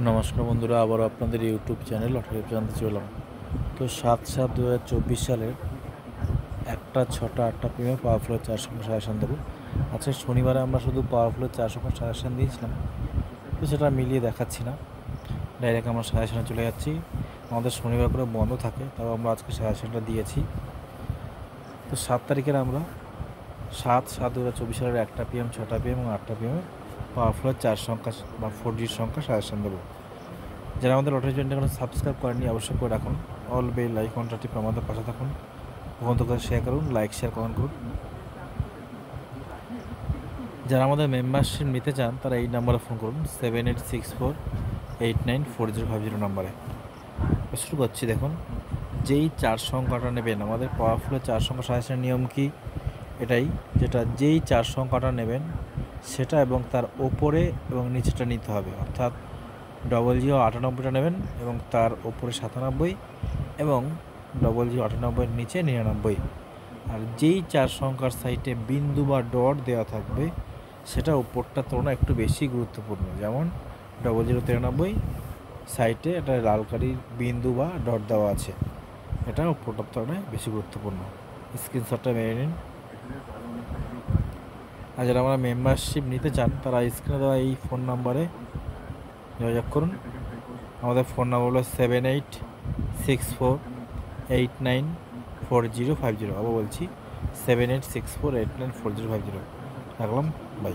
নমস্কার বন্ধুরা, আবারও আপনাদের ইউটিউব চ্যানেল অটোরিপ জানতে চললাম। তো 7/7/2024 সালের 1টা 6টা 8টা পিএমে পাওয়ারফুলের 4 সংখ্যা সাজেশান দেবো। আজকে শনিবারে আমরা শুধু পাওয়ারফুলের 4 সংখ্যা সাজেশান দিয়েছিলাম, তো সেটা মিলিয়ে দেখাচ্ছি না, ডাইরেক্ট আমরা সাজেশানে চলে যাচ্ছি। আমাদের শনিবার করে বন্ধ থাকে, তাও আমরা আজকে সাজেশানটা দিয়েছি। তো 7 তারিখের আমরা 7/7/2024 সালের 1টা পিএম 6টা পিএম এবং 8টা পিএমে পাওয়ারফুলের 4 সংখ্যা বা 4G সংখ্যা সাজেশান দেবো। যারা আমাদের লটারি চ্যানেলটা এখনো সাবস্ক্রাইব করেননি, অবশ্যই করে রাখুন। অল বেল আইকনটা টিপে আমাদের পাশে থাকুন, বন্ধু করে শেয়ার করুন, লাইক শেয়ার কমেন্ট করুন। যারা আমাদের মেম্বারশিপ নিতে চান তারা এই নাম্বারে ফোন করুন, 7864894050 নাম্বারে। শুরু করছি। দেখুন, যেই 4 সংখ্যাটা নেবেন, আমাদের পাওয়ারফুলের 4 সংখ্যা সাজেশনের নিয়ম কি এটাই, যেটা যেই 4 সংখ্যাটা নেবেন সেটা এবং তার ওপরে এবং নিচেটা নিতে হবে। অর্থাৎ 0098টা নেবেন এবং তার ওপরে 97 এবং 0098 নিচে 99। আর যেই 4 সংখ্যার সাইটে বিন্দু বা ডট দেওয়া থাকবে সেটা ওপরটার তুলনায় একটু বেশি গুরুত্বপূর্ণ। যেমন 0093 সাইটে একটা লাল কালির বিন্দু বা ডট দেওয়া আছে, এটা ওপরটার তুলনায় বেশি গুরুত্বপূর্ণ। স্ক্রিনশটটা মেরে নিন। আর যারা আমরা মেম্বারশিপ নিতে চান তারা স্ক্রিনে দেওয়া এই ফোন নাম্বারে যোগাযোগ করুন। আমাদের ফোন নাম্বার হলো 7864894050। আবার বলছি 7864894050। রাখলাম, বাই।